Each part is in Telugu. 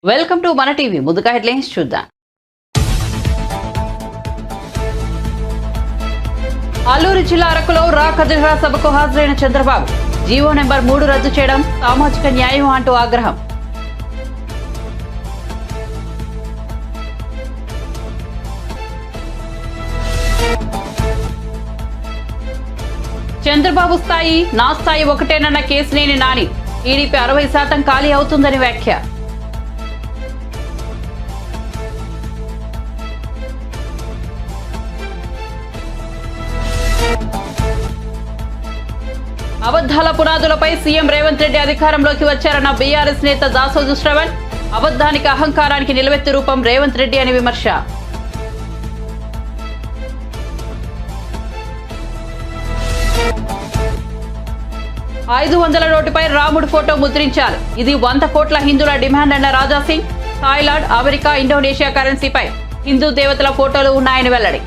వెల్కమ్ టు మన టీవీ. ముందుగా హెడ్లైన్స్ చూద్దాం. అల్లూరు జిల్లా అరకులో రా కదిరా సభకు హాజరైన చంద్రబాబు జీవో నెంబర్ 3 రద్దు చేయడం సామాజిక న్యాయం అంటూ ఆగ్రహం. చంద్రబాబు స్థాయి నా స్థాయి ఒకటేనన్న కేసినేని నాని టీడీపీ 60% ఖాళీ అవుతుందని వ్యాఖ్య. అబద్ధాల పునాదులపై సీఎం రేవంత్ రెడ్డి అధికారంలోకి వచ్చారన్న బీఆర్ఎస్ నేత దాసోజు శ్రవణ్ అబద్ధానికి అహంకారానికి నిలవెత్తు రూపం రేవంత్ రెడ్డి అని విమర్శ. $500 నోటుపై రాముడు ఫోటో ముద్రించారు. ఇది 100 కోట్ల హిందువుల డిమాండ్ అన్న రాజాసింగ్. థాయిలాండ్, అమెరికా, ఇండోనేషియా కరెన్సీపై హిందూ దేవతల ఫోటోలు ఉన్నాయని వెల్లడి.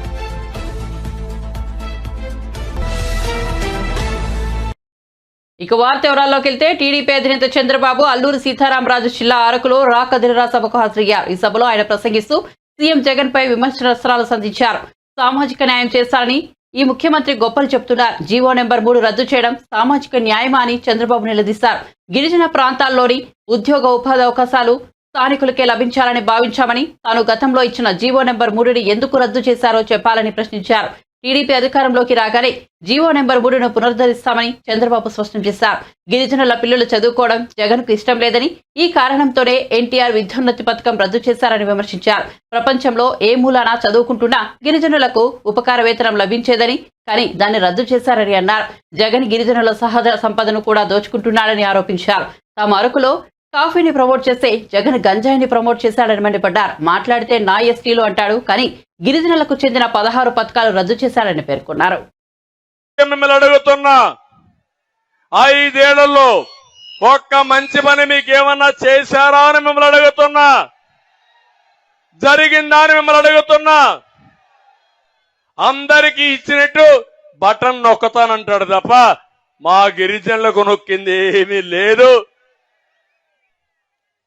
ఇక వార్త వివరాల్లోకి వెళ్తే టీడీపీ అధినేత చంద్రబాబు అల్లూరు సీతారామరాజు జిల్లా అరకులో రా కదిరా సభకు హాజరయ్యారు. ఈ సభలో ఆయన ప్రసంగిస్తూ సీఎం జగన్ పై విమర్శనాస్త్రాలు సంధించారు. సామాజిక న్యాయం చేస్తారని ఈ ముఖ్యమంత్రి గొప్పలు చెప్తున్నారు. జీవో నెంబర్ 3 రద్దు చేయడం సామాజిక న్యాయమా అని చంద్రబాబు నిలదీశారు. గిరిజన ప్రాంతాల్లోని ఉద్యోగ ఉపాధి అవకాశాలు స్థానికులకే లభించాలని భావించామని, తాను గతంలో ఇచ్చిన జీవో నెంబర్ 3ని ఎందుకు రద్దు చేశారో చెప్పాలని ప్రశ్నించారు. టీడీపీ అధికారంలోకి రాగానే జీవో నెంబర్ 3ను పునరుద్ధరిస్తామని చంద్రబాబు స్పష్టం చేశారు. గిరిజనుల పిల్లలు చదువుకోవడం జగన్కు ఇష్టం లేదని, ఈ కారణంతోనే ఎన్టీఆర్ విద్యోన్నతి పథకం రద్దు చేశారని విమర్శించారు. ప్రపంచంలో ఏ మూలాన చదువుకుంటున్నా గిరిజనులకు ఉపకార వేతనం లభించేదని, కానీ దాన్ని రద్దు చేశారని అన్నారు. జగన్ గిరిజనుల సహజ సంపదను కూడా దోచుకుంటున్నాడని ఆరోపించారు. తాము అరకులో కాఫీని ప్రమోట్ చేస్తే జగన్ గంజాయిని ప్రమోట్ చేశాడని మండిపడ్డారు. మాట్లాడితే నా ఎస్టీలు అంటాడు, కానీ గిరిజనులకు చెందిన 16 పథకాలు రద్దు చేశారని పేర్కొన్నారు. మిమ్మల్ని అడుగుతున్నా, 5 ఏళ్లలో ఒక్క మంచి పని మీకేమన్నా చేశారా అని మిమ్మల్ని అడుగుతున్నా, జరిగిందా అని మిమ్మల్ని అడుగుతున్నా. అందరికీ ఇచ్చినట్టు బటన్ నొక్కతానంటాడు తప్ప మా గిరిజనులకు నొక్కింది ఏమీ లేదు.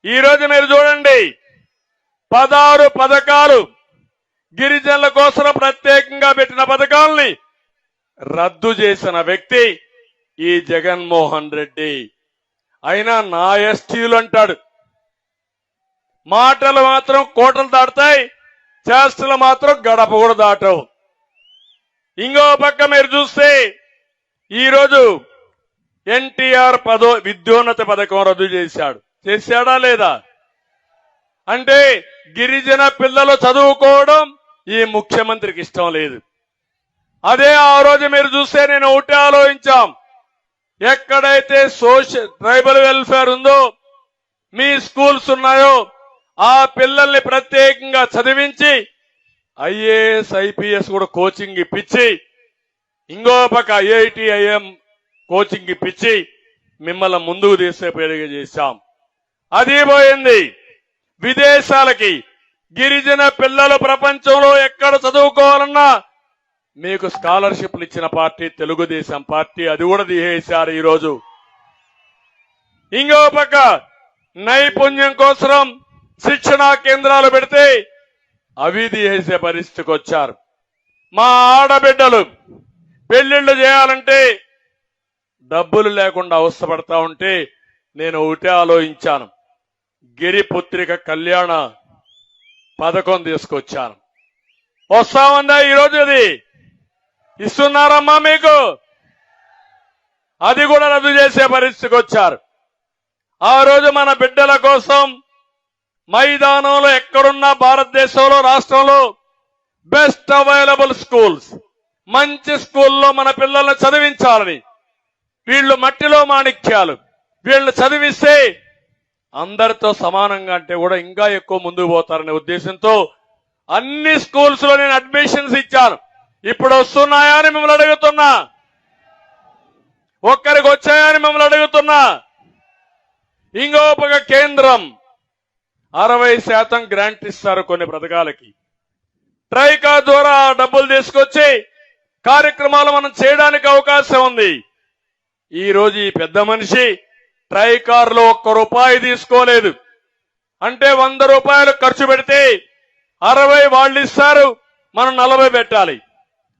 ఈ రోజు మీరు చూడండి, 16 పథకాలు గిరిజనుల కోసం ప్రత్యేకంగా పెట్టిన పథకాలని రద్దు చేసిన వ్యక్తి ఈ జగన్మోహన్ రెడ్డి. అయినా నా ఎస్టీలు అంటాడు. మాటలు మాత్రం కోటలు దాటుతాయి, చేష్టలు మాత్రం గడప కూడా దాటవు. ఇంకో పక్క మీరు చూస్తే ఈరోజు ఎన్టీఆర్ విద్యోన్నత పథకం రద్దు చేశాడా లేదా అంటే గిరిజన పిల్లలు చదువుకోవడం ఈ ముఖ్యమంత్రికి ఇష్టం లేదు. అదే ఆ రోజు మీరు చూస్తే నేను ఒకటి ఆలోచించాం, ఎక్కడైతే ట్రైబల్ వెల్ఫేర్ ఉందో, మీ స్కూల్స్ ఉన్నాయో, ఆ పిల్లల్ని ప్రత్యేకంగా చదివించి ఐఏఎస్ ఐపీఎస్ కూడా కోచింగ్ ఇప్పించి, ఇంకో పక్క ఐఐటి ఐఎం కోచింగ్ ఇప్పించి మిమ్మల్ని ముందుకు తీసేపేరుగా చేశాం. అది పోయింది విదేశాలకి. గిరిజన పిల్లలు ప్రపంచంలో ఎక్కడ చదువుకోవాలన్నా మీకు స్కాలర్షిప్లు ఇచ్చిన పార్టీ తెలుగుదేశం పార్టీ, అది కూడా తీసేశారు ఈరోజు. ఇంకో పక్క నైపుణ్యం కోసం శిక్షణా కేంద్రాలు పెడితే అవి తీసేసే పరిస్థితికి వచ్చారు. మా ఆడబిడ్డలు పెళ్లిళ్లు చేయాలంటే డబ్బులు లేకుండా అవస్థపడతా ఉంటే నేను ఒకటే ఆలోచించాను, గిరిపుత్రిక కళ్యాణ పథకం తీసుకొచ్చాను. వస్తామందా ఈరోజు? అది ఇస్తున్నారమ్మా మీకు? అది కూడా రద్దు చేసే పరిస్థితికి వచ్చారు. ఆ రోజు మన బిడ్డల కోసం మైదానంలో ఎక్కడున్నా భారతదేశంలో రాష్ట్రంలో బెస్ట్ అవైలబుల్ స్కూల్స్, మంచి స్కూల్లో మన పిల్లల్ని చదివించాలని, వీళ్ళు మట్టిలో మాణిక్యాలు, వీళ్ళు చదివిస్తే అందరితో సమానంగా అంటే కూడా ఇంకా ఎక్కువ ముందుకు పోతారనే ఉద్దేశంతో అన్ని స్కూల్స్ లో నేను అడ్మిషన్స్ ఇచ్చాను. ఇప్పుడు వస్తున్నాయా అని మిమ్మల్ని అడుగుతున్నా, ఒక్కరికి వచ్చాయని మిమ్మల్ని అడుగుతున్నా. ఇంకో పక్క కేంద్రం 60% గ్రాంట్ ఇస్తారు కొన్ని పథకాలకి. ట్రైకా ద్వారా డబ్బులు తీసుకొచ్చి కార్యక్రమాలు మనం చేయడానికి అవకాశం ఉంది. ఈ రోజు ఈ పెద్ద మనిషి ట్రైకార్ లో 1 రూపాయి తీసుకోలేదు. అంటే 100 రూపాయలు ఖర్చు పెడితే 60 వాళ్ళు ఇస్తారు, మనం 40 పెట్టాలి.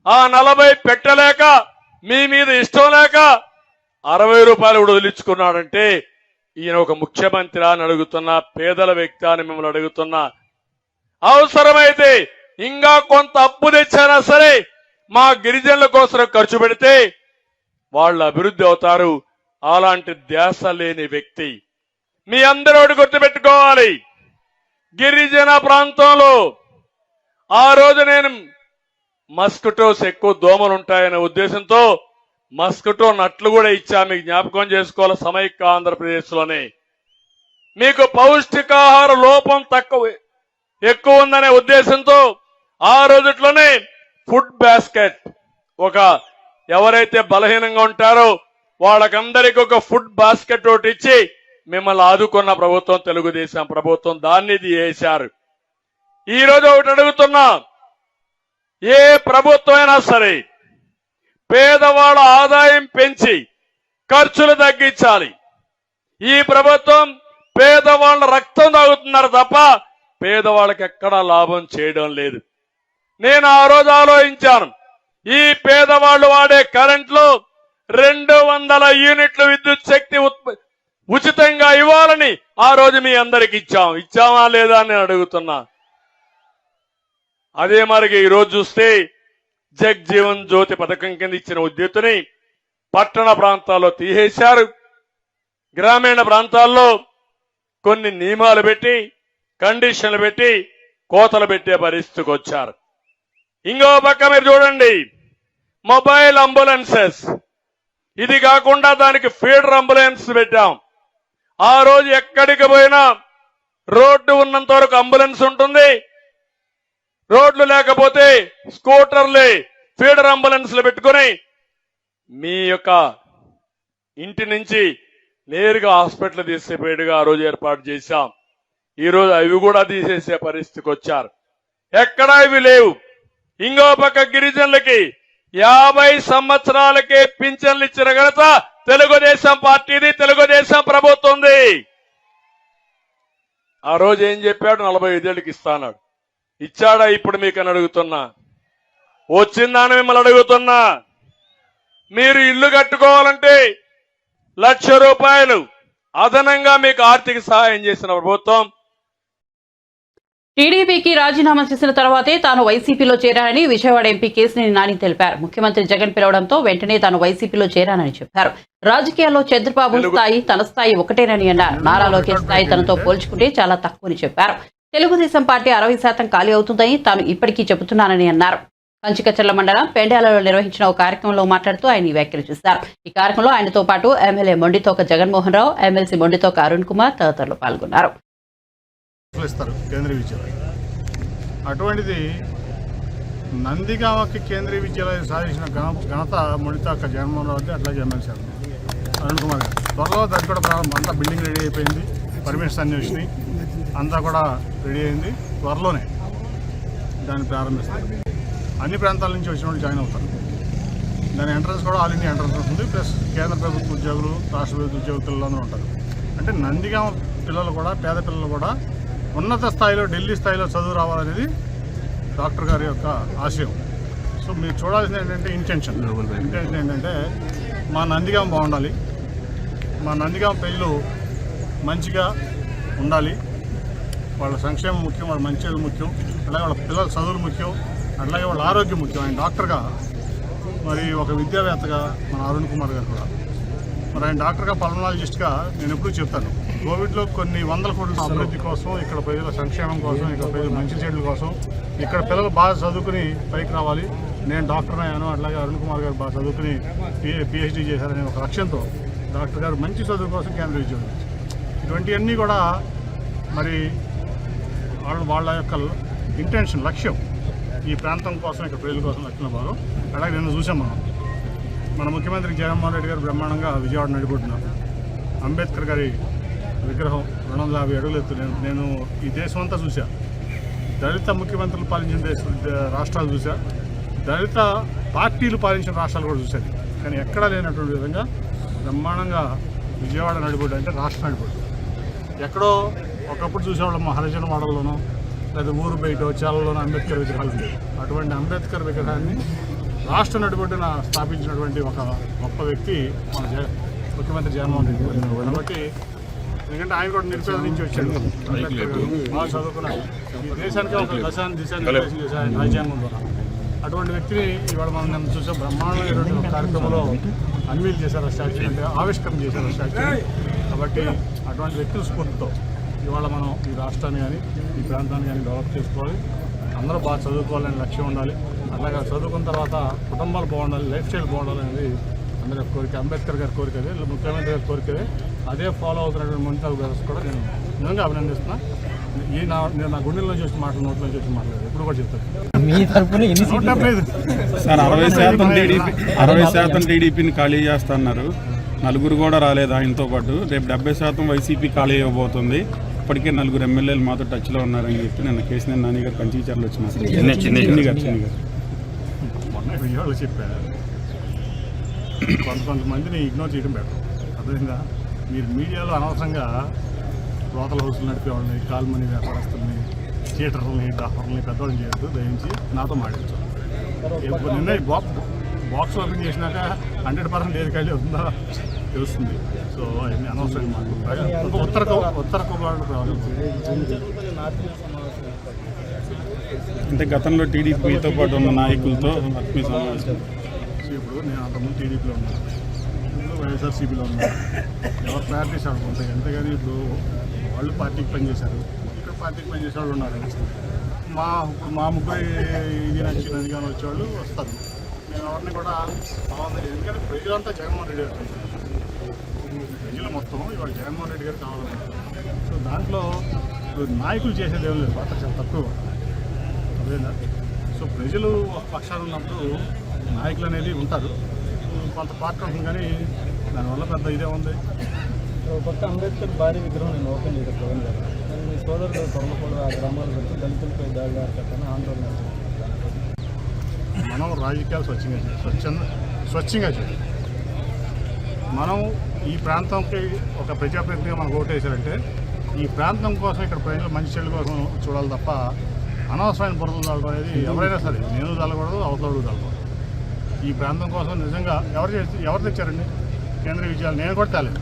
ఆ 40 పెట్టలేక మీ మీద ఇష్టం లేక 60 రూపాయలు కూడా వదిలించుకున్నాడంటే ఈయన ఒక ముఖ్యమంత్రి అని అడుగుతున్నా, పేదల వ్యక్తి అని మిమ్మల్ని అడుగుతున్నా. అవసరమైతే ఇంకా కొంత అప్పు తెచ్చారా సరే మా గిరిజనుల కోసం ఖర్చు పెడితే వాళ్ళు అభివృద్ధి అవుతారు. అలాంటి ధ్యాస లేని వ్యక్తి. మీ అందరూ ఒకటి గుర్తుపెట్టుకోవాలి, గిరిజన ప్రాంతంలో ఆ రోజు నేను మస్కిటోస్ ఎక్కువ దోమలు ఉంటాయనే ఉద్దేశంతో మస్కిటో నట్లు కూడా ఇచ్చా. మీకు జ్ఞాపకం చేసుకోవాలి, సమైక్య ఆంధ్రప్రదేశ్లోనే. మీకు పౌష్టికాహార లోపం ఎక్కువ ఉందనే ఉద్దేశంతో ఆ రోజుట్లోనే ఫుడ్ బాస్కెట్, ఒక ఎవరైతే బలహీనంగా ఉంటారో వాళ్ళకందరికీ ఒక ఫుడ్ బాస్కెట్ ఒకటి ఇచ్చి మిమ్మల్ని ఆదుకున్న ప్రభుత్వం తెలుగుదేశం ప్రభుత్వం. దాన్ని చేశారు. ఈ రోజు ఒకటి అడుగుతున్నా, ఏ ప్రభుత్వం అయినా సరే పేదవాళ్ళ ఆదాయం పెంచి ఖర్చులు తగ్గించాలి. ఈ ప్రభుత్వం పేదవాళ్ళ రక్తం తాగుతున్నారు తప్ప పేదవాళ్ళకి ఎక్కడా లాభం చేయడం లేదు. నేను ఆ రోజు ఆలోచించాను, ఈ పేదవాళ్ళు వాడే కరెంట్లో 200 యూనిట్లు విద్యుత్ శక్తి ఉచితంగా ఇవ్వాలని ఆ రోజు మీ అందరికి ఇచ్చామా లేదా అని నేను అడుగుతున్నా. అదే మరిగా ఈ రోజు చూస్తే జగ్జీవన్ జ్యోతి పథకం కింద ఇచ్చిన విద్యుత్తుని పట్టణ ప్రాంతాల్లో తీసేశారు. గ్రామీణ ప్రాంతాల్లో కొన్ని నియమాలు పెట్టి, కండిషన్లు పెట్టి కోతలు పెట్టే పరిస్థితికి వచ్చారు. ఇంకో పక్క మీరు చూడండి, మొబైల్ అంబులెన్సెస్, ఇది కాకుండా దానికి ఫీడర్ అంబులెన్స్ పెట్టాం. ఆ రోజు ఎక్కడికి పోయినా రోడ్డు ఉన్నంత వరకు అంబులెన్స్ ఉంటుంది, రోడ్లు లేకపోతే స్కూటర్లే ఫీడర్ అంబులెన్స్లు పెట్టుకుని మీ యొక్క ఇంటి నుంచి నేరుగా హాస్పిటల్ తీసేపోయేట్టుగా ఆ రోజు ఏర్పాటు చేశాం. ఈ రోజు అవి కూడా తీసేసే పరిస్థితికి వచ్చారు. ఎక్కడా ఇవి లేవు. ఇంకో పక్క గిరిజనులకి 50 సంవత్సరాలకే పింఛన్లు ఇచ్చిన ఘనత తెలుగుదేశం పార్టీది, తెలుగుదేశం ప్రభుత్వంది. ఆ రోజు ఏం చెప్పాడు, 45 ఏళ్ళకి ఇస్తాన్నాడు. ఇచ్చాడా ఇప్పుడు మీకు అని అడుగుతున్నా, వచ్చిందని మిమ్మల్ని అడుగుతున్నా. మీరు ఇల్లు కట్టుకోవాలంటే 1,00,000 రూపాయలు అదనంగా మీకు ఆర్థిక సహాయం చేసిన ప్రభుత్వం. టీడీపీకి రాజీనామా చేసిన తర్వాతే తాను వైసీపీలో చేరానని విజయవాడ ఎంపీ కేశినేని నాని తెలిపారు. ముఖ్యమంత్రి జగన్ పిలవడంతో వెంటనే తాను వైసీపీలో చేరానని చెప్పారు. రాజకీయాల్లో చంద్రబాబు స్థాయి తన స్థాయి ఒకటేనని అన్నారు. నారా లోకేష్ స్థాయి తనతో పోల్చుకుంటే చాలా తక్కువని చెప్పారు. తెలుగుదేశం పార్టీ 60% ఖాళీ అవుతుందని తాను ఇప్పటికీ చెబుతున్నానని అన్నారు. కంచికచర్ల మండలం పెండ్యాలలో నిర్వహించిన ఒక కార్యక్రమంలో మాట్లాడుతూ ఆయన వ్యాఖ్యలు చేశారు. ఈ కార్యక్రమంలో ఆయనతో పాటు ఎమ్మెల్యే మొండితోక జగన్మోహన్ రావు, ఎమ్మెల్సీ మొండితోక అరుణ్ కుమార్ తదితరులు పాల్గొన్నారు. కేంద్రీయ విద్యాలయం అటువంటిది నందిగామకి కేంద్రీయ విద్యాలయం సాధించిన ఘనత మొండితోక జగన్మోహన్ రావు, అట్లాగే ఎమ్మెల్సీ అరుణ్ కుమార్ గారు. త్వరలో దానికి కూడా ప్రారంభం, అంతా బిల్డింగ్ రెడీ అయిపోయింది, పర్మిషన్స్ అన్ని వచ్చినాయి, అంతా కూడా రెడీ అయింది. త్వరలోనే దాన్ని ప్రారంభిస్తారు. అన్ని ప్రాంతాల నుంచి వచ్చిన వాళ్ళు జాయిన్ అవుతారు. దాని ఎంట్రన్స్ కూడా ఆల్ ఇండియా ఎంట్రన్స్ ఉంటుంది. ప్లస్ కేంద్ర ప్రభుత్వ ఉద్యోగులు, రాష్ట్ర ప్రభుత్వ ఉద్యోగులు పిల్లలందరూ ఉంటారు. అంటే నందిగామ పిల్లలు కూడా, పేద పిల్లలు కూడా ఉన్నత స్థాయిలో, ఢిల్లీ స్థాయిలో చదువు రావాలనేది డాక్టర్ గారి యొక్క ఆశయం. సో మీరు చూడాల్సింది ఏంటంటే ఇంటెన్షన్ ఏంటంటే మా నందిగామ బాగుండాలి, మా నందిగామ ప్రజలు మంచిగా ఉండాలి, వాళ్ళ సంక్షేమం ముఖ్యం, వాళ్ళ మంచిది ముఖ్యం, అలాగే వాళ్ళ పిల్లల చదువులు ముఖ్యం, అట్లాగే వాళ్ళ ఆరోగ్యం ముఖ్యం. ఆయన డాక్టర్గా, మరి ఒక విద్యావేత్తగా మన అరుణ్ కుమార్ గారు కూడా, మరి ఆయన డాక్టర్గా, పల్మనాలజిస్ట్గా నేను ఎప్పుడూ చెప్తాను, కోవిడ్లో కొన్ని 100 కోట్ల అభివృద్ధి కోసం, ఇక్కడ ప్రజల సంక్షేమం కోసం, ఇక్కడ ప్రజల మంచి చెడుల కోసం, ఇక్కడ పిల్లలు బాగా చదువుకుని పైకి రావాలి, నేను డాక్టర్ అయ్యాను, అట్లాగే అరుణ్ కుమార్ గారు బాగా చదువుకుని పిహెచ్డీ చేశారనే ఒక లక్ష్యంతో డాక్టర్ గారు మంచి చదువు కోసం కేంద్ర విద్యాలయం, ఇటువంటివన్నీ కూడా మరి వాళ్ళ యొక్క ఇంటెన్షన్, లక్ష్యం ఈ ప్రాంతం కోసం, ఇక్కడ ప్రజల కోసం లక్ష్యం భాగం. అలాగే నిన్న చూసాం మన ముఖ్యమంత్రి జగన్మోహన్ రెడ్డి గారు బ్రహ్మాండంగా విజయవాడ నడిపోతున్నారు. అంబేద్కర్ గారి విగ్రహం 250 అడుగులు ఎత్తు. నేను ఈ దేశం అంతా చూసా, దళిత ముఖ్యమంత్రులు పాలించిన రాష్ట్రాలు చూసా, దళిత పార్టీలు పాలించిన రాష్ట్రాలు కూడా చూశాను. కానీ ఎక్కడా లేనటువంటి విధంగా బ్రహ్మాండంగా విజయవాడ నడిపోవడం అంటే రాష్ట్రం నడిపోవడం. ఎక్కడో ఒకప్పుడు చూసేవాళ్ళం హరిజన మోడల్లోనూ లేదా ఊరు బయట చాలలోనూ అంబేద్కర్ విగ్రహాలు ఉండేవి. అటువంటి అంబేద్కర్ విగ్రహాన్ని రాష్ట్ర నడిబొడ్డున స్థాపించినటువంటి ఒక గొప్ప వ్యక్తి మన ముఖ్యమంత్రి జగన్మోహన్ రెడ్డి గారు. కాబట్టి ఎందుకంటే ఆయన కూడా నిరుపేద నుంచి వచ్చాడు, అంబేద్కర్ గారు బాగా చదువుకున్నాడు. ఈ దేశానికి ఒక దిశాన్ని రాజ్యాంగం ద్వారా అటువంటి వ్యక్తిని ఇవాళ మనం చూసే బ్రహ్మాండమైనటువంటి కార్యక్రమంలో అన్వీల్ చేశారు, స్టాచ్యూ అంటే ఆవిష్కరణ చేశారు స్టాచ్యూ. కాబట్టి అటువంటి వ్యక్తుల స్ఫూర్తితో ఇవాళ మనం ఈ రాష్ట్రాన్ని కానీ ఈ ప్రాంతాన్ని కానీ డెవలప్ చేసుకోవాలి. అందరూ బాగా చదువుకోవాలనే లక్ష్యం ఉండాలి. అలాగే చదువుకున్న తర్వాత కుటుంబాలు బాగుండాలి, లైఫ్ స్టైల్ బాగుండాలి అనేది అందరి కోరిక. అంబేద్కర్ గారి కోరిక అదే, ముఖ్యమంత్రి గారి కోరిక అదే. అదే ఫాలో అవుతున్నటువంటి మమతా బ్రదర్స్ కూడా నేను నిజంగా అభినందిస్తున్నా. నేను నా గుండెల్లో చూసి మాటలు నోట్లో చూసి మాట్లాడలేదు, ఎప్పుడు కూడా చెప్తాను. మీ తరఫున సార్ 60% టీడీపీని ఖాళీ చేస్తున్నారు. నలుగురు కూడా రాలేదు ఆయనతో పాటు. రేపు 70% వైసీపీ ఖాళీ ఇవ్వబోతుంది. ఇప్పటికే 4 ఎమ్మెల్యేలు మాతో టచ్లో ఉన్నారని చెప్పి నిన్న కేసీఆర్ నాని గారు కంచిచర్లు వచ్చినారు. చిన్ని గారు మొన్న వీడియోలో చెప్పారు, కొంతమందిని ఇగ్నోర్ చేయడం బెటర్. అదేవిధంగా మీరు మీడియాలో అనవసరంగా రోతల హౌస్లు నడిపే వాళ్ళని, కాల్మనీ వ్యాపారస్తుల్ని, థియేటర్లని, డాక్టర్లని పెద్దవాళ్ళని చేయొద్దు. దయించి నాతో మాట్లాడచ్చు. నిన్న బాక్స్ ఓపెన్ చేసినాక 100% ఏది ఖాళీ అవుతుందో తెలుస్తుంది. సో అవన్నీ అనవసరంగా మాట్లాడుతుంది. ఉత్తర కుమారుడు అంటే గతంలో టీడీపీతో పాటు ఉన్న నాయకులతో ఆత్మీయ సమావేశం. ఇప్పుడు నేను అంతకుముందు టీడీపీలో ఉన్నాను, ఇప్పుడు వైఎస్ఆర్సీపీలో ఉన్నాను. ఎవరు పార్టీస్ ఆడుకుంటాయి. అంతేగాని ఇప్పుడు వాళ్ళు పార్టీకి పనిచేశారు, ఇక్కడ పార్టీకి పనిచేసే వాళ్ళు ఉన్నారు. మా ముగ్గురు ఇది నచ్చినది కానీ వచ్చేవాళ్ళు వస్తారు. నేను ఎవరిని కూడా ఎందుకంటే ప్రజలంతా జగన్మోహన్ రెడ్డి గారు, ప్రజలు మొత్తం ఇవాళ జగన్మోహన్ రెడ్డి గారు కావాలన్నారు. సో దాంట్లో నాయకులు చేసేది ఏం లేదు, పాత్ర చాలా తక్కువ. అదేనా? సో ప్రజలు ఒక పక్షాలు ఉన్నప్పుడు నాయకులు అనేది ఉంటారు, కొంత పార్టీ ఉంటుంది. కానీ దానివల్ల పెద్ద ఇదే ఉంది. కొత్త అంబేద్కర్ భారీ విగ్రహం నేను ఓపెన్ చేశాను జగన్ గారు. మీ సోదరులు తొలగకూడదు, ఆ గ్రామాలు పెట్టి దళితులపై దాడి జరగకట్టని ఆందోళన. మనం రాజకీయాలు స్వచ్ఛంగా చేయాలి. మనం ఈ ప్రాంతంకి ఒక ప్రజాప్రతినిధిగా మనకు ఓటేశారంటే ఈ ప్రాంతం కోసం, ఇక్కడ ప్రజలు మంచి చెడు కోసం చూడాలి తప్ప అనవసరమైన బురదలు తగ్గడం అనేది ఎవరైనా సరే, నేను తగ్గకూడదు, అవతలడు తగ్గకూడదు. ఈ ప్రాంతం కోసం నిజంగా ఎవరు తెచ్చారండి కేంద్రీయ విజయాలు? నేను కూడా తేలేదు.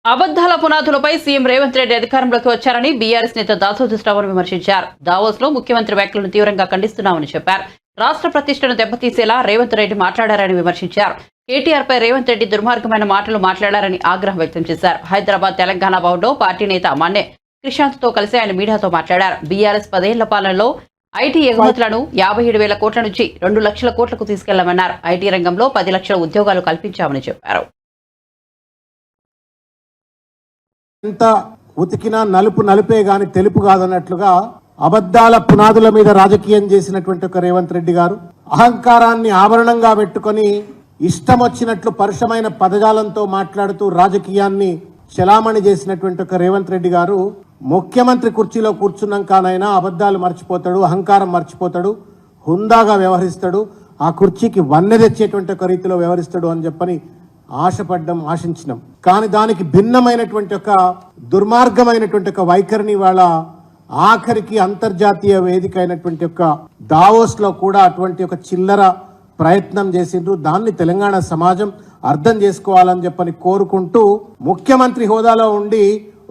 అబద్దాల పునాదులపై సీఎం రేవంత్ రెడ్డి అధికారంలోకి వచ్చారని బీఆర్ఎస్ నేత దాసోజు శ్రవణ్ విమర్శించారు. దావోస్ లో ముఖ్యమంత్రి వ్యాఖ్యలను తీవ్రంగా ఖండిస్తున్నామని చెప్పారు. రాష్ట్ర ప్రతిష్టను దెబ్బతీసేలా రేవంత్ రెడ్డి మాట్లాడారని విమర్శించారు. కేటీఆర్ పై రేవంత్ రెడ్డి దుర్మార్గమైన మాటలు మాట్లాడారని ఆగ్రహం వ్యక్తం చేశారు. హైదరాబాద్ తెలంగాణ భవన్లో పార్టీ నేత మన్నె క్రిషాంత్ తో కలిసి ఆయన మీడియాతో మాట్లాడారు. బీఆర్ఎస్ 10 ఏళ్ల పాలనలో ఐటీ ఎగుమతులను 57,000 కోట్ల నుంచి 2 లక్షల కోట్లకు తీసుకెళ్లామన్నారు. ఐటీ రంగంలో 10 లక్షల ఉద్యోగాలు కల్పించామని చెప్పారు. ఎంత ఉతికినా నలుపే గాని తెలుపు కాదన్నట్లుగా అబద్ధాల పునాదుల మీద రాజకీయం చేసినటువంటి ఒక రేవంత్ రెడ్డి గారు, అహంకారాన్ని ఆభరణంగా పెట్టుకొని ఇష్టం వచ్చినట్లు పరుషమైన పదజాలంతో మాట్లాడుతూ రాజకీయాన్ని చలామణి చేసినటువంటి ఒక రేవంత్ రెడ్డి గారు ముఖ్యమంత్రి కుర్చీలో కూర్చున్నాకనైనా అబద్ధాలు మర్చిపోతాడు, అహంకారం మర్చిపోతాడు, హుందాగా వ్యవహరిస్తాడు, ఆ కుర్చీకి వన్నె తెచ్చేటువంటి ఒక రీతిలో వ్యవహరిస్తాడు అని చెప్పని ఆశించినాం. కానీ దానికి భిన్నమైనటువంటి ఒక దుర్మార్గమైనటువంటి ఒక వైఖరిని వాళ్ళ ఆఖరికి అంతర్జాతీయ వేదిక అయినటువంటి ఒక దావోస్ లో కూడా అటువంటి ఒక చిల్లర ప్రయత్నం చేసిండ్రు. దాన్ని తెలంగాణ సమాజం అర్థం చేసుకోవాలని చెప్పని కోరుకుంటూ, ముఖ్యమంత్రి హోదాలో ఉండి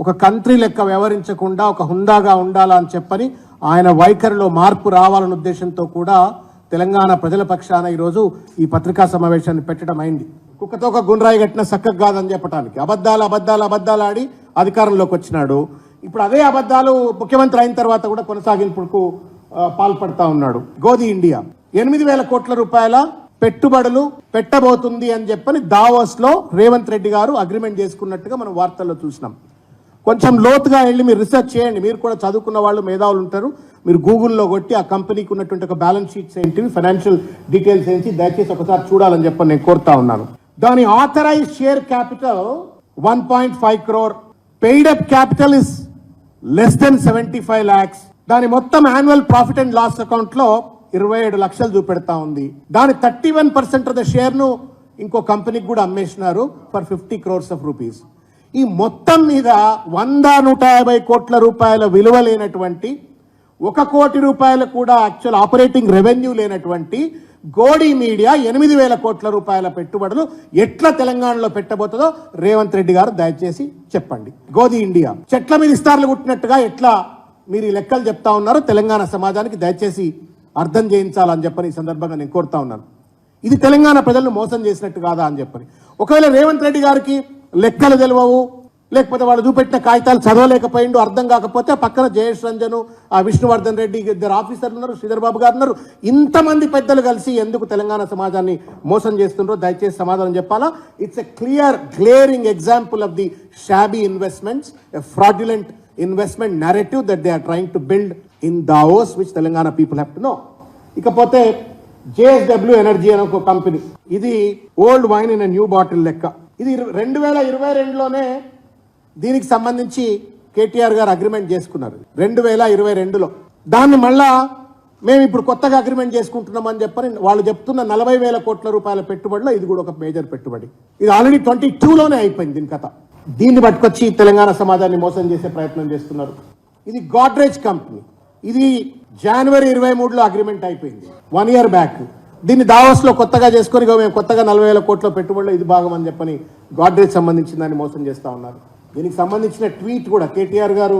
ఒక కంట్రీ లెక్క వ్యవహరించకుండా ఒక హుందాగా ఉండాలా అని చెప్పని ఆయన వైఖరిలో మార్పు రావాలన్న ఉద్దేశంతో కూడా తెలంగాణ ప్రజల పక్షాన ఈరోజు ఈ పత్రికా సమావేశాన్ని పెట్టడం అయింది. కుక్కతో ఒక గుండ్రాయి కట్టిన సక్కగా కాదని చెప్పడానికి అబద్ధాలు ఆడి అధికారంలోకి వచ్చినాడు. ఇప్పుడు అదే అబద్ధాలు ముఖ్యమంత్రి అయిన తర్వాత కూడా కొనసాగింపుకు పాల్పడతా ఉన్నాడు. గోధి ఇండియా 8,000 కోట్ల రూపాయల పెట్టుబడులు పెట్టబోతుంది అని చెప్పని దావోస్ లో రేవంత్ రెడ్డి గారు అగ్రిమెంట్ చేసుకున్నట్టుగా మనం వార్తల్లో చూసినాం. కొంచెం లోతుగా వెళ్ళి మీరు రీసెర్చ్ చేయండి. మీరు కూడా చదువుకున్న వాళ్ళు, మేధావులు ఉంటారు. మీరు గూగుల్లో కొట్టి ఆ కంపెనీకి ఉన్నటువంటి ఒక బ్యాలెన్స్ షీట్స్ ఏంటివి, ఫైనాన్షియల్ డీటెయిల్స్ ఏంటి, దయచేసి ఒకసారి చూడాలని చెప్పని నేను కోరుతా ఉన్నాను. దాని authorise share capital 1.5 crore, paid up capital is less than 75 lakhs. దాని మొత్తం annual profit and loss account లో 27 లక్షలు చూపెడతా ఉంది. దాని 31% ఆఫ్ ద షేర్ ను ఇంకో కంపెనీకి కూడా అమ్మేసినారు ఫర్ 50 crores of rupees. ఈ మొత్తం మీద 100-150 కోట్ల రూపాయల విలువ లేనటువంటి 1 కోటి రూపాయలు కూడా యాక్చువల్ ఆపరేటింగ్ రెవెన్యూ లేనటువంటి గోడి మీడియా 8,000 కోట్ల రూపాయల పెట్టుబడులు ఎట్లా తెలంగాణలో పెట్టబోతుందో రేవంత్ రెడ్డి గారు దయచేసి చెప్పండి. గోది ఇండియా చెట్ల మీద ఇస్తార్లు కుట్టినట్టుగా ఎట్లా మీరు ఈ లెక్కలు చెప్తా ఉన్నారో తెలంగాణ సమాజానికి దయచేసి అర్థం చేయించాలని చెప్పని ఈ సందర్భంగా నేను కోరుతా ఉన్నాను. ఇది తెలంగాణ ప్రజలను మోసం చేసినట్టు కాదా అని చెప్పని. ఒకవేళ రేవంత్ రెడ్డి గారికి లెక్కలు తెలియవు, లేకపోతే వాళ్ళు చూపెట్టిన కాగితాలు చదవలేకపోయిండు, అర్థం కాకపోతే పక్కన జయేష్ రంజన్, ఆ విష్ణువర్ధన్ రెడ్డి, ఇద్దరు ఆఫీసర్లు ఉన్నారు, శ్రీధర్ బాబు గారు ఉన్నారు, ఇంతమంది పెద్దలు కలిసి ఎందుకు తెలంగాణ సమాజాన్ని మోసం చేస్తుండ్రో దయచేసి సమాధానం చెప్పాలా. It's a clear glaring example of the shabby investments, a fraudulent investment narrative that they are trying to build in Davos, which Telangana people have to know. ఇకపోతే JSW ఎనర్జీ అనే ఒక కంపెనీ, ఇది old wine in new bottle లెక్క. ఇది 2022లోనే దీనికి సంబంధించి కేటీఆర్ గారు అగ్రిమెంట్ చేసుకున్నారు 2022లో. దాన్ని మళ్ళా మేము ఇప్పుడు కొత్తగా అగ్రిమెంట్ చేసుకుంటున్నామని చెప్పని వాళ్ళు చెప్తున్న 40,000 కోట్ల రూపాయల పెట్టుబడిలో ఇది కూడా ఒక మేజర్ పెట్టుబడి. ఇది ఆల్రెడీ 22లోనే అయిపోయింది దీని కథ. దీన్ని పట్టుకొచ్చి తెలంగాణ సమాజాన్ని మోసం చేసే ప్రయత్నం చేస్తున్నారు. ఇది గాడ్రేజ్ కంపెనీ, ఇది జనవరి 23లో అగ్రిమెంట్ అయిపోయింది, 1 year బ్యాక్. దీన్ని దావోస్లో కొత్తగా చేసుకొని మేము కొత్తగా 40,000 కోట్ల పెట్టుబడిలో ఇది భాగం అని చెప్పని గాడ్రేజ్ సంబంధించిన దాన్ని మోసం చేస్తూ ఉన్నారు. దీనికి సంబంధించిన ట్వీట్ కూడా కేటీఆర్ గారు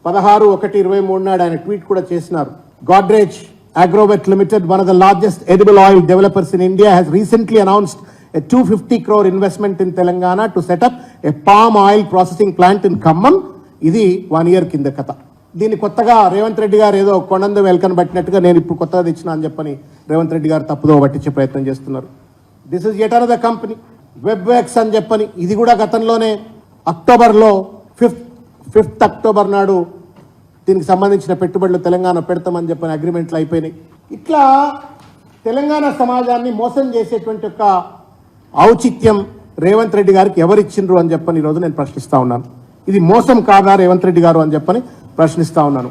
16/1/23 నాడు ఆయన ట్వీట్ కూడా చేసినారు. Godrej Agrovet limited, one of the largest edible oil developers in India, has recently announced a 250 crore investment in Telangana to set up a palm oil processing plant in Khammam. ఇది 1 year కింద కథ. దీన్ని కొత్తగా రేవంత్ రెడ్డి గారు ఏదో కొండంద వెల్కన్ పట్టినట్టుగా నేను ఇప్పుడు కొత్తగా తెచ్చినా అని చెప్పని రేవంత్ రెడ్డి గారు తప్పుదో పట్టించే ప్రయత్నం చేస్తున్నారు. This is yet another company, Webex అని చెప్పని. ఇది కూడా గతంలోనే అక్టోబర్లో 5th అక్టోబర్ నాడు దీనికి సంబంధించిన పెట్టుబడులు తెలంగాణ పెడతామని చెప్పని అగ్రిమెంట్లు అయిపోయినాయి. ఇట్లా తెలంగాణ సమాజాన్ని మోసం చేసేటువంటి ఒక ఔచిత్యం రేవంత్ రెడ్డి గారికి ఎవరిచ్చిండ్రు అని చెప్పని ఈరోజు నేను ప్రశ్నిస్తా ఉన్నాను. ఇది మోసం కాదా రేవంత్ రెడ్డి గారు అని చెప్పని ప్రశ్నిస్తా ఉన్నాను.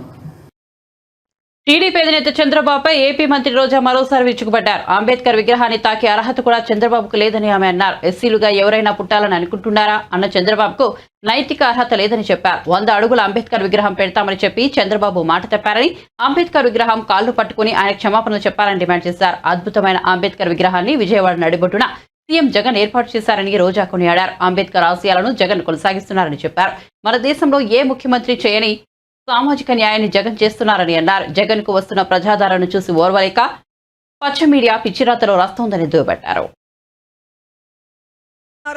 టీడీపీ అధినేత చంద్రబాబుపై ఏపీ మంత్రి రోజా మరోసారి విరుచుకుపడ్డారు. అంబేద్కర్ విగ్రహాన్ని తాకే అర్హత కూడా చంద్రబాబుకు లేదని ఆమె అన్నారు. ఎస్సీలుగా ఎవరైనా పుట్టాలని అనుకుంటున్నారా అన్న చంద్రబాబుకు నైతిక అర్హత లేదని చెప్పారు. 100 అడుగుల అంబేద్కర్ విగ్రహం పెడతామని చెప్పి చంద్రబాబు మాట తప్పారని, అంబేద్కర్ విగ్రహం కాళ్లు పట్టుకుని ఆయన క్షమాపణలు చెప్పాలని డిమాండ్ చేశారు. అద్భుతమైన అంబేద్కర్ విగ్రహాన్ని విజయవాడ నడిబొట్టున సీఎం జగన్ ఏర్పాటు చేశారని రోజా కొనియాడారు. అంబేద్కర్ ఆశయాలను జగన్ కొనసాగిస్తున్నారని చెప్పారు. మన దేశంలో ఏ ముఖ్యమంత్రి చేయని సామాజిక న్యాయాన్ని జగన్ చేస్తున్నారని అన్నారు. జగన్ కు వస్తున్న ప్రజాదరణను చూసి ఓర్వలేక పచ్చ మీడియా పిచ్చిరాతలో రాస్తోందని దుయ్యబట్టారు.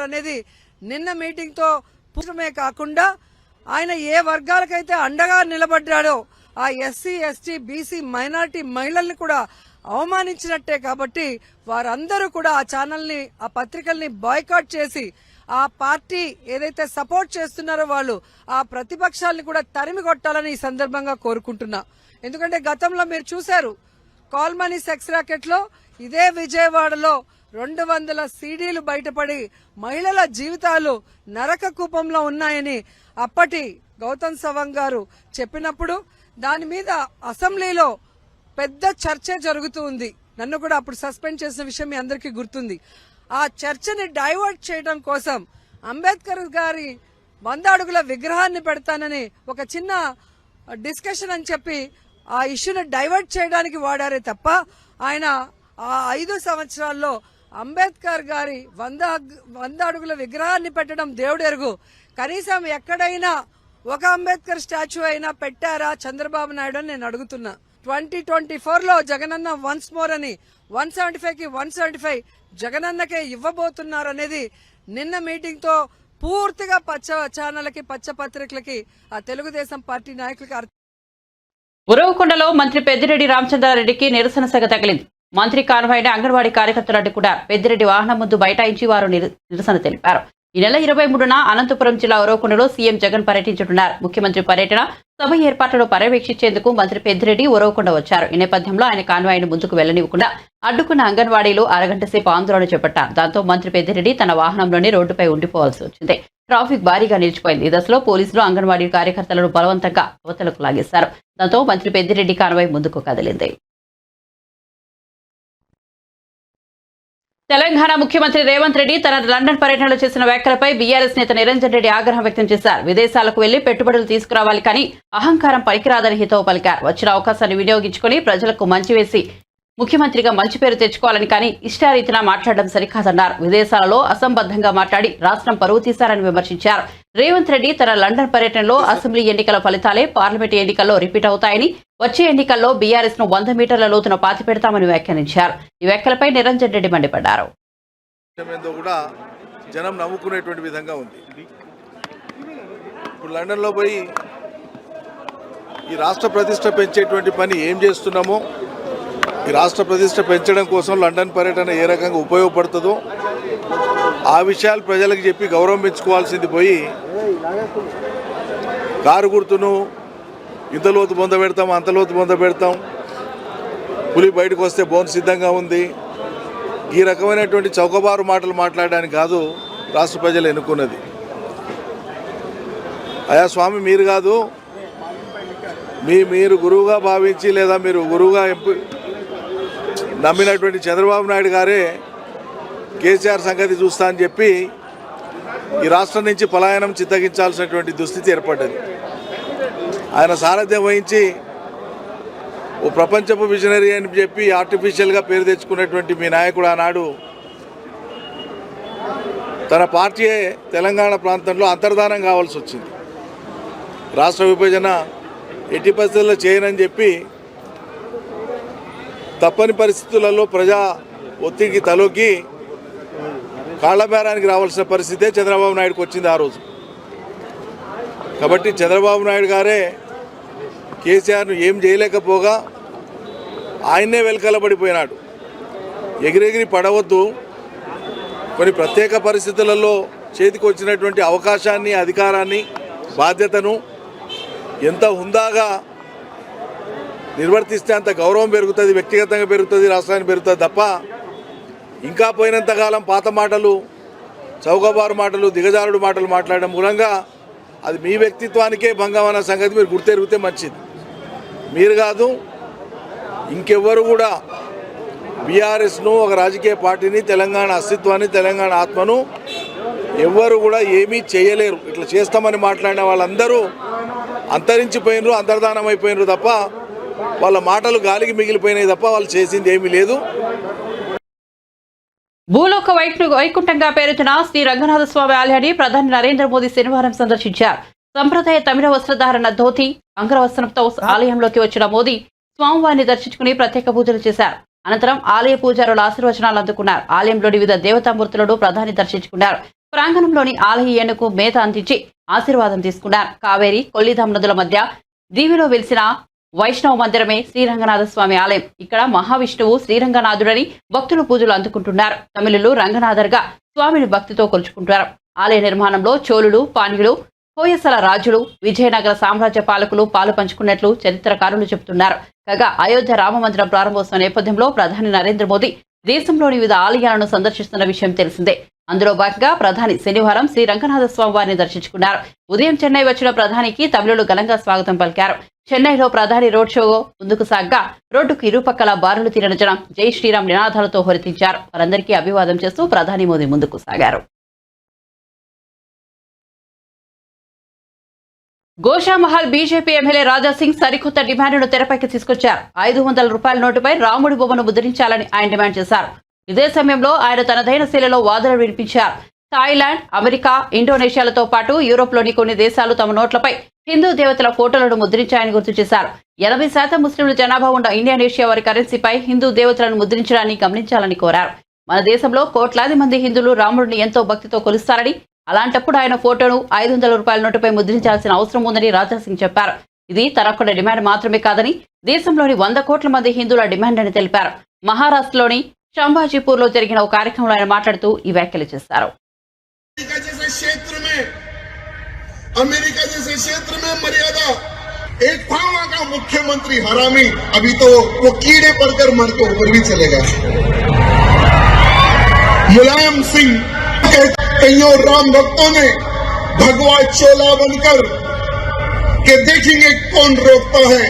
అనేది నిన్న మీటింగ్ తో పూర్తమే కాకుండా ఆయన ఏ వర్గాలకైతే అండగా నిలబడ్డాడో ఆ ఎస్సీ, ఎస్టీ, బీసీ, మైనారిటీ మహిళల్ని కూడా అవమానించినట్టే. కాబట్టి వారందరూ కూడా ఆ ఛానల్ని, ఆ పత్రికల్ని బాయ్కాట్ చేసి ఆ పార్టీ ఏదైతే సపోర్ట్ చేస్తున్నారో వాళ్ళు ఆ ప్రతిపక్షాలని కూడా తరిమి కొట్టాలని ఈ సందర్భంగా కోరుకుంటున్నా. ఎందుకంటే గతంలో మీరు చూశారు, కాల్మనీ సెక్స్ రాకెట్ లో ఇదే విజయవాడలో 200 సీడీలు బయటపడి మహిళల జీవితాలు నరక కూపంలో ఉన్నాయని అప్పటి గౌతమ్ సవాంగ్ గారు చెప్పినప్పుడు దాని మీద అసెంబ్లీలో పెద్ద చర్చ జరుగుతూ ఉంది. నన్ను కూడా అప్పుడు సస్పెండ్ చేసిన విషయం మీ అందరికీ గుర్తుంది. ఆ చర్చని డైవర్ట్ చేయడం కోసం అంబేద్కర్ గారి 100 అడుగుల విగ్రహాన్ని పెడతానని ఒక చిన్న డిస్కషన్ అని చెప్పి ఆ ఇష్యూని డైవర్ట్ చేయడానికి వాడారే తప్ప ఆయన ఆ 5 సంవత్సరాల్లో అంబేద్కర్ గారి 100 అడుగుల విగ్రహాన్ని పెట్టడం దేవుడెరుగు. కనీసం ఎక్కడైనా ఒక అంబేద్కర్ స్టాచ్యూ అయినా పెట్టారా చంద్రబాబు నాయుడు అని నేను అడుగుతున్నా. 2024లో జగనన్న వన్స్ మోర్ అని 175కి 175 జగనన్నకే ఇవ్వబోతున్నారనేది నిన్న మీటింగ్ తో పూర్తిగా పచ్చ ఛానళ్ళకి, పచ్చ పత్రికలకి, ఆ తెలుగుదేశం పార్టీ నాయకులకి ఉరవకొండలో మంత్రి పెద్దిరెడ్డి రామచంద్రారెడ్డికి నిరసన సెగ తగిలింది. మంత్రి కాన్వాయ్ని అంగన్వాడీ కార్యకర్తలు అడ్డుకున్నారు. పెద్దిరెడ్డి వాహనం ముందు బైఠాయించి వారు నిరసన తెలిపారు. ఈ నెల 23న అనంతపురం జిల్లా ఉరవకొండలో సీఎం జగన్ పర్యటించనున్నారు. ముఖ్యమంత్రి పర్యటన, సభ ఏర్పాట్లను పర్యవేక్షించేందుకు మంత్రి పెద్దిరెడ్డి ఉరవకొండ వచ్చారు. ఈ నేపథ్యంలో ఆయన కాన్వాయ్ను ముందుకు వెళ్లనివ్వకుండా అడ్డుకున్న అంగన్వాడీలు అరగంట సేపు ఆందోళన చేపట్టారు. దాంతో మంత్రి పెద్దిరెడ్డి తన వాహనంలోనే రోడ్డుపై ఉండిపోవాల్సి వచ్చింది. ట్రాఫిక్ భారీగా నిలిచిపోయింది. ఈ దశలో పోలీసులు అంగన్వాడీ కార్యకర్తలను బలవంతంగా అవతలకు లాగేశారు. దాంతో మంత్రి పెద్దిరెడ్డి కాన్వాయ్ ముందుకు కదిలింది. తెలంగాణ ముఖ్యమంత్రి రేవంత్ రెడ్డి తన లండన్ పర్యటనలో చేసిన వ్యాఖ్యలపై బీఆర్ఎస్ నేత నిరంజన్ రెడ్డి ఆగ్రహం వ్యక్తం చేశారు. విదేశాలకు వెళ్లి పెట్టుబడులు తీసుకురావాలి కానీ అహంకారం పనికిరాదని హితవు పలికారు. వచ్చిన అవకాశాన్ని వినియోగించుకుని ప్రజలకు మంచి వేసి ముఖ్యమంత్రిగా మంచి పేరు తెచ్చుకోవాలని కానీ ఇష్టారీతిన మాట్లాడడం సరికాదన్నారు. విదేశాలలో అసంబద్ధంగా మాట్లాడి రాష్ట్రం పరువు తీశారని విమర్శించారు. రేవంత్ రెడ్డి తన లండన్ పర్యటనలో అసెంబ్లీ ఎన్నికల ఫలితాలే పార్లమెంటు ఎన్నికల్లో రిపీట్ అవుతాయని, వచ్చే ఎన్నికల్లో బీఆర్ఎస్ ను 100 మీటర్ల లోతున పాతిపెడతామని వ్యాఖ్యానించారు. ఈ వ్యాఖ్యలపై నిరంజన్ రెడ్డి మండిపడ్డారు. కూడా జనం నమ్ముకునేటువంటి విధంగా ఉంది. ఇప్పుడు లండన్లో పోయి ఈ రాష్ట్ర ప్రతిష్ట పెంచేటువంటి పని ఏం చేస్తున్నామో, ఈ రాష్ట్ర ప్రతిష్ట పెంచడం కోసం లండన్ పర్యటన ఏ రకంగా ఉపయోగపడుతుందో ఆ విషయాలు ప్రజలకు చెప్పి గౌరవం పెంచుకోవాల్సింది పోయి కారు గుర్తును ఇంత లోతు బొంద పెడతాం, అంత లోతు బొంద పెడతాం, పులి బయటకు వస్తే బోన్ సిద్ధంగా ఉంది, ఈ రకమైనటువంటి చౌకబారు మాటలు మాట్లాడడానికి కాదు రాష్ట్ర ప్రజలు ఎన్నుకున్నది. అయా స్వామి, మీరు కాదు, మీరు గురువుగా భావించి లేదా మీరు గురువుగా నమ్మినటువంటి చంద్రబాబు నాయుడు గారే కేసీఆర్ సంగతి చూస్తా అని చెప్పి ఈ రాష్ట్రం నుంచి పలాయనం చిత్తగించాల్సినటువంటి దుస్థితి ఏర్పడ్డది. ఆయన సారథ్యం వహించి ఓ ప్రపంచపు విజనరీ అని చెప్పి ఆర్టిఫిషియల్గా పేరు తెచ్చుకున్నటువంటి మీ నాయకుడు ఆనాడు తన పార్టీ తెలంగాణ ప్రాంతంలో అంతర్ధానం కావాల్సి వచ్చింది. రాష్ట్ర విభజన ఎట్టి పరిస్థితుల్లో చేయనని చెప్పి తప్పని పరిస్థితులలో ప్రజా ఒత్తిడికి తలొగ్గి కాళ్లబేరానికి రావాల్సిన పరిస్థితే చంద్రబాబు నాయుడుకి వచ్చింది ఆ రోజు. కాబట్టి చంద్రబాబు నాయుడు గారే కేసీఆర్ను ఏం చేయలేకపోగా ఆయన్నే వెలకలబడిపోయినాడు. ఎగిరెగిరి పడవద్దు, కొన్ని ప్రత్యేక పరిస్థితులలో చేతికి వచ్చినటువంటి అవకాశాన్ని, అధికారాన్ని, బాధ్యతను ఎంత హుందాగా నిర్వర్తిస్తే అంత గౌరవం పెరుగుతుంది, వ్యక్తిగతంగా పెరుగుతుంది, రాష్ట్రానికి పెరుగుతుంది తప్ప ఇంకా పోయినంతకాలం పాత మాటలు, చౌకబారు మాటలు, దిగజారుడు మాటలు మాట్లాడడం మూలంగా అది మీ వ్యక్తిత్వానికే భంగం అన్న సంగతి మీరు గుర్తెరిగితే మంచిది. మీరు కాదు, ఇంకెవ్వరు కూడా బీఆర్ఎస్ను, ఒక రాజకీయ పార్టీని, తెలంగాణ అస్తిత్వాన్ని, తెలంగాణ ఆత్మను ఎవ్వరు కూడా ఏమీ చేయలేరు. ఇట్లా చేస్తామని మాట్లాడిన వాళ్ళందరూ అంతరించిపోయినరు, అంతర్ధానం అయిపోయినరు తప్ప వాళ్ళ మాటలు గాలికి మిగిలిపోయినాయి తప్ప వాళ్ళు చేసింది ఏమీ లేదు. భూలోక వైకుంఠంగా పేరుతున్న శ్రీ రంగనాథ స్వామి ఆలయాన్ని ప్రధాని నరేంద్ర మోదీ శనివారం సందర్శించారు. సంప్రదాయ తమిళ వస్త్రధారణ ధోతి, అంగరవస్త్రంతో ఆలయంలోకి వచ్చిన మోదీ స్వామివారిని దర్శించుకుని ప్రత్యేక పూజలు చేశారు. అనంతరం ఆలయ పూజారుల ఆశీర్వచనాలు అందుకున్నారు. ఆలయంలోని వివిధ దేవతామూర్తులను ప్రధాని దర్శించుకున్నారు. ప్రాంగణంలోని ఆలయ ఏనుగు మేత అందించి ఆశీర్వాదం తీసుకున్నారు. కావేరి, కొల్లిధాం నదుల మధ్య దీవిలో వెలిసిన వైష్ణవ మందిరమే శ్రీరంగనాథ స్వామి ఆలయం. ఇక్కడ మహావిష్ణువు శ్రీరంగనాథుడని భక్తులు పూజలు అందుకుంటున్నారు. తమిళులు రంగనాథర్గా స్వామిని భక్తితో కొలుచుకుంటారు. ఆలయ నిర్మాణంలో చోళులు, పాండ్యులు, హోయసల రాజులు, విజయనగర సామ్రాజ్య పాలకులు పాలు పంచుకున్నట్లు చరిత్రకారులు చెబుతున్నారు. కాగా అయోధ్య రామమందిరం ప్రారంభోత్సవ నేపథ్యంలో ప్రధాని నరేంద్ర మోదీ దేశంలోని వివిధ ఆలయాలను సందర్శిస్తున్న విషయం తెలిసిందే. అందులో భాగంగా ప్రధాని శనివారం శ్రీ రంగనాథ స్వామి వారిని దర్శించుకున్నారు. ఉదయం చెన్నై వచ్చిన ప్రధానికి తమిళులు ఘనంగా స్వాగతం పలికారు. చెన్నైలో ప్రధాని రోడ్ షో ముందుకు సాగ్గా రోడ్డుకు ఇరుపక్కల బారులు తీరిన జనం జై శ్రీరామ్ నినాదాలతో హోరెత్తించారు. వారందరికీ అభివాదం చేస్తూ ప్రధాని మోదీ ముందుకు సాగారు. గోషామహల్ బీజేపీ ఎమ్మెల్యే రాజాసింగ్ సరికొత్త డిమాండ్ను తెరపైకి తీసుకొచ్చారు. 500 రూపాయల నోటుపై రాముడి బొమ్మను ముద్రించాలని ఆయన డిమాండ్ చేశారు. ఇదే సమయంలో ఆయన తనదైన శైలిలో వాదనలు వినిపించారు. థాయిలాండ్, అమెరికా, ఇండోనేషియాలతో పాటు యూరోప్లోని కొన్ని దేశాలు తమ నోట్లపై హిందూ దేవతల ఫోటోలను ముద్రించాయని గుర్తు చేశారు. 80% ముస్లింల జనాభా ఉన్న ఇండోనేషియా వారి కరెన్సీపై హిందూ దేవతలను ముద్రించడాన్ని గమనించాలని కోరారు. మన దేశంలో కోట్లాది మంది హిందువులు రాముడిని ఎంతో భక్తితో కొలుస్తారని, అలాంటప్పుడు ఆయన ఫోటోను 500 రూపాయల నోటుపై ముద్రించాల్సిన అవసరం ఉందని రాజాసింగ్ చెప్పారు. ఇది తనొక్కడి డిమాండ్ మాత్రమే కాదని దేశంలోని 100 కోట్ల మంది హిందువుల డిమాండ్ అని తెలిపారు. మహారాష్ట్రలోని సంభాజీపూర్లో జరిగిన ఒక కార్యక్రమంలో ఆయన మాట్లాడుతూ ఈ వ్యాఖ్యలు చేశారు. अमेरिका जैसे क्षेत्र में मर्यादा एक था वहां का मुख्यमंत्री हरामी, अभी तो वो कीड़े पड़कर मर के ऊपर भी चलेगा. मुलायम सिंह कईयों राम भक्तों ने भगवा चोला बनकर के देखेंगे कौन रोकता है,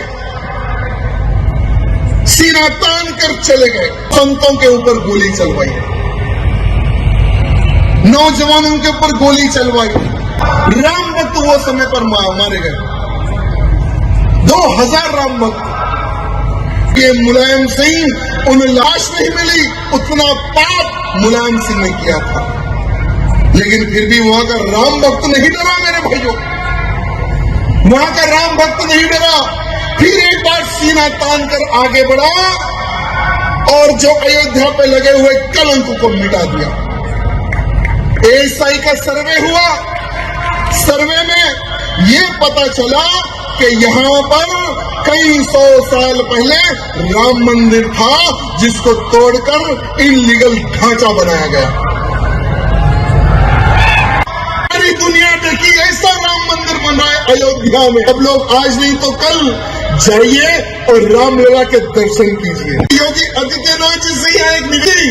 सीना तान कर चले गए, संतों के ऊपर गोली चलवाई. नौजवानों के ऊपर गोली चलवाई, राम भक्त वो समय पर मारे गए, 2000 राम भक्त। ये मुलायम सिंह, उन्हें लाश नहीं मिली, उतना पाप मुलायम सिंह ने किया था, लेकिन फिर भी वहां का राम भक्त नहीं डरा मेरे भाइयों, वहां का राम भक्त नहीं डरा, फिर एक बार सीना तान कर आगे बढ़ा और जो अयोध्या पे लगे हुए कलंक को मिटा दिया। एएसआई का सर्वे हुआ, सर्वे में ये पता चला कि यहां पर कई 100 साल पहले राम मंदिर था, जिसको तोड़कर इनलीगल ढांचा बनाया गया। सारी दुनिया देखी ऐसा राम मंदिर बन रहा है अयोध्या में। अब लोग आज नहीं तो कल जाइए और रामलला के दर्शन कीजिए। योगी आदित्यनाथ जी से यहाँ एक निधि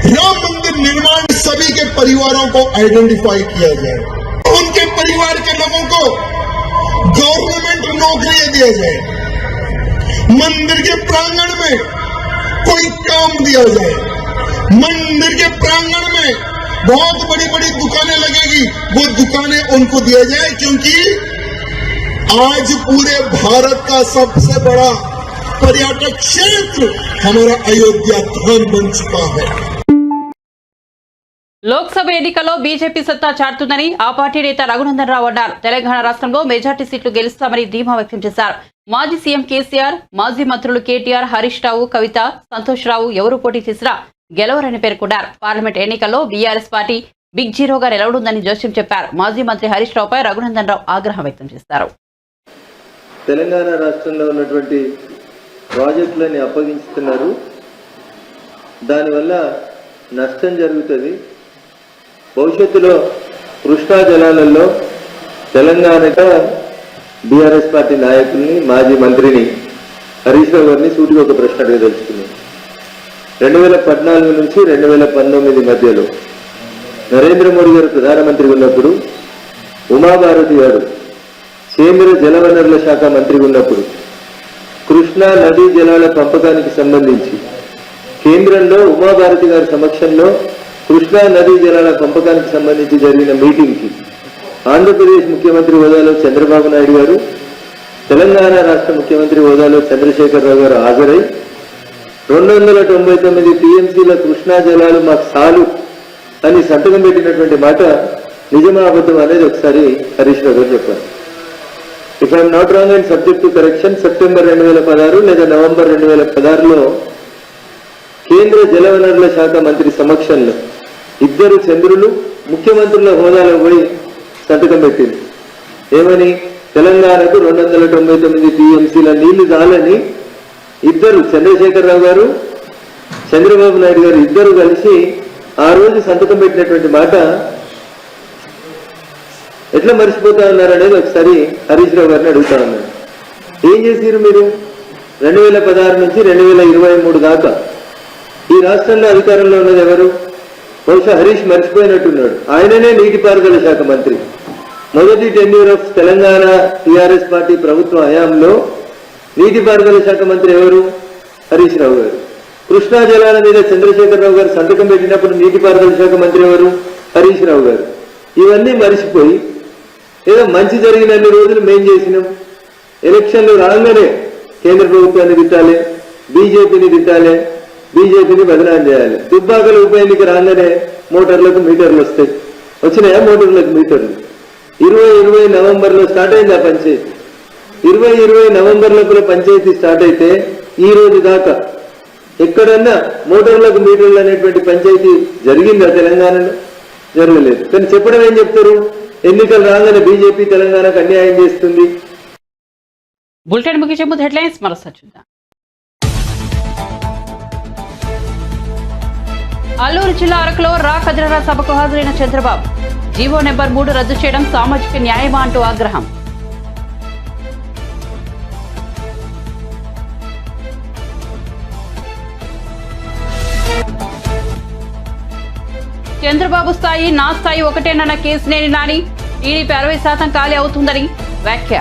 राम मंदिर निर्माण सभी के परिवारों को आइडेंटिफाई किया जाए, उनके परिवार के लोगों को गवर्नमेंट नौकरियां दिया जाए, मंदिर के प्रांगण में कोई काम दिया जाए, मंदिर के प्रांगण में बहुत बड़ी बड़ी दुकानें लगेगी, वो दुकानें उनको दिया जाए, क्योंकि आज पूरे भारत का सबसे बड़ा पर्यटक क्षेत्र हमारा अयोध्या धाम बन चुका है। లోక్సభ ఎన్నికల్లో బీజేపీ సత్తా చాటుతుందని ఆ పార్టీ నేత రఘునందన్ రావు అన్నారు. తెలంగాణ రాష్ట్రంలో మెజార్టీ సీట్లు గెలుస్తామని ధీమా వ్యక్తం చేశారు. మాజీ సీఎం కేసీఆర్, మాజీ మంత్రులు కేటీఆర్, హరీష్ రావు, కవిత, సంతోష్ రావు ఎవరు పోటీ చేసినా గెలవరని పేర్కొన్నారు. పార్లమెంట్ ఎన్నికల్లో బీఆర్ఎస్ పార్టీ బిగ్ జీరోగా నిలవడుందని జోస్యం చెప్పారు. మాజీ మంత్రి హరీష్ రావుపై రఘునందన్ రావు ఆగ్రహం వ్యక్తం చేశారు. తెలంగాణ రాష్ట్రంలో ఉన్నటువంటి ప్రాజెక్టులని అప్పగించుతున్నారు, దానివల్ల నష్టం జరుగుతుంది. భవిష్యత్తులో కృష్ణా జలాలలో తెలంగాణగా బీఆర్ఎస్ పార్టీ నాయకుల్ని, మాజీ మంత్రిని హరీష్ రావు గారిని సూటిగా ఒక ప్రశ్న అడగదలుచుకున్నాం. 2014 నుంచి 2019 మధ్యలో నరేంద్ర మోడీ గారు ప్రధానమంత్రి ఉన్నప్పుడు, ఉమాభారతి గారు కేంద్ర జలవనరుల శాఖ మంత్రి ఉన్నప్పుడు కృష్ణా నదీ జలాల పంపకానికి సంబంధించి కేంద్రంలో ఉమాభారతి గారి సమక్షంలో కృష్ణా నదీ జలాల పంపకానికి సంబంధించి జరిగిన మీటింగ్కి ఆంధ్రప్రదేశ్ ముఖ్యమంత్రి హోదాలో చంద్రబాబు నాయుడు గారు, తెలంగాణ రాష్ట్ర ముఖ్యమంత్రి హోదాలో చంద్రశేఖరరావు గారు హాజరై 299 టీఎంసీల కృష్ణా జలాలు మాకు చాలు అని సంతకం పెట్టినటువంటి మాట నిజమా అబద్ధం అనేది ఒకసారి హరీష్ రావు గారు చెప్పారు. If I'm not wrong and subject to correction, September 2016 లేదా నవంబర్ 2016లో కేంద్ర జలవనరుల శాఖ మంత్రి సమక్షంలో ఇద్దరు చంద్రులు ముఖ్యమంత్రుల హోదాలో పోయి సంతకం పెట్టింది. ఏమని? తెలంగాణకు 299 టీఎంసీల నీళ్లు చాలని ఇద్దరు, చంద్రశేఖరరావు గారు, చంద్రబాబు నాయుడు గారు ఇద్దరు కలిసి ఆ రోజు సంతకం పెట్టినటువంటి మాట ఎట్లా మర్చిపోతా ఉన్నారనేది ఒకసారి హరీష్ రావు గారిని అడుగుతా ఉన్నాను. ఏం చేసిరు మీరు? 2016 నుంచి 2023 దాకా ఈ రాష్ట్రంలో అధికారంలో ఉన్నది ఎవరు? బహుశా హరీష్ మర్చిపోయినట్టున్నాడు. ఆయననే నీటిపారుదల శాఖ మంత్రి. మొదటి tenure of Telangana TRS party ప్రభుత్వ హయాంలో నీటిపారుదల శాఖ మంత్రి ఎవరు? హరీష్ రావు గారు. కృష్ణా జలాల మీద చంద్రశేఖరరావు గారు సంతకం పెట్టినప్పుడు నీటిపారుదల శాఖ మంత్రి ఎవరు? హరీష్ రావు గారు. ఇవన్నీ మరిచిపోయి ఏదో మంచి జరిగినన్ని రోజులు మేం చేసినాం, ఎలక్షన్లు రాగానే కేంద్ర ప్రభుత్వాన్ని తిట్టాలి, బీజేపీని తిట్టాలి, బీజేపీని బదనాం చేయాలి. దుబ్బాకల ఉప ఎన్నిక రాగానే మోటార్లకు మీటర్లు వస్తాయి. వచ్చినాయా మోటార్లకు మీటర్లు? 2020 నవంబర్లో స్టార్ట్ అయింది ఆ పంచాయతీ. 2020 నవంబర్ లోపల పంచాయతీ స్టార్ట్ అయితే ఈ రోజు దాకా ఎక్కడన్నా మోటార్లకు మీటర్లు అనేటువంటి పంచాయతీ జరిగిందా తెలంగాణలో? జరగలేదు. కానీ చెప్పడం ఏం చెప్తారు? ఎన్నికలు రాగానే బీజేపీ తెలంగాణకు అన్యాయం చేస్తుంది. బులెటిన్ ముగించే ముందు హెడ్లైన్స్ మరోసారి చూద్దాం. అల్లూరు జిల్లా అరకులో రా కదిరరా సభకు హాజరైన చంద్రబాబు. జీవో నెంబర్ 3 రద్దు చేయడం సామాజిక న్యాయమా అంటూ ఆగ్రహం. చంద్రబాబు స్థాయి నా స్థాయి ఒకటేనన్న కేసినేని నాని. టీడీపీ 60% ఖాళీ అవుతుందని వ్యాఖ్య.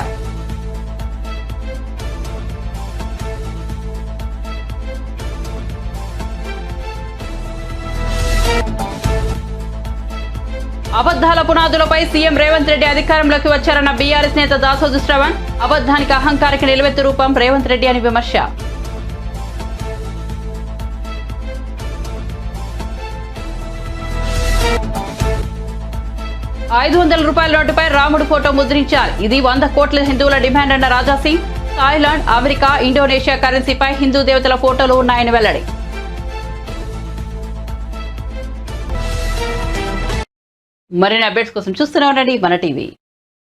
అబద్ధాల పునాదులపై సీఎం రేవంత్ రెడ్డి అధికారంలోకి వచ్చారన్న బీఆర్ఎస్ నేత దాసోజు శ్రవణ్. అబద్ధానికి అహంకారానికి నిలువెత్తు రూపం రేవంత్ రెడ్డి అని విమర్శ. ₹500 నోటుపై రాముడు ఫోటో ముద్రించారు. ఇది 100 కోట్ల హిందువుల డిమాండ్ అన్న రాజాసింగ్. థాయిలాండ్, అమెరికా, ఇండోనేషియా కరెన్సీపై హిందూ దేవతల ఫోటోలు ఉన్నాయని వెల్లడి. మరిన్ని అప్డేట్స్ కోసం చూస్తూనే ఉండండి మన టీవీ.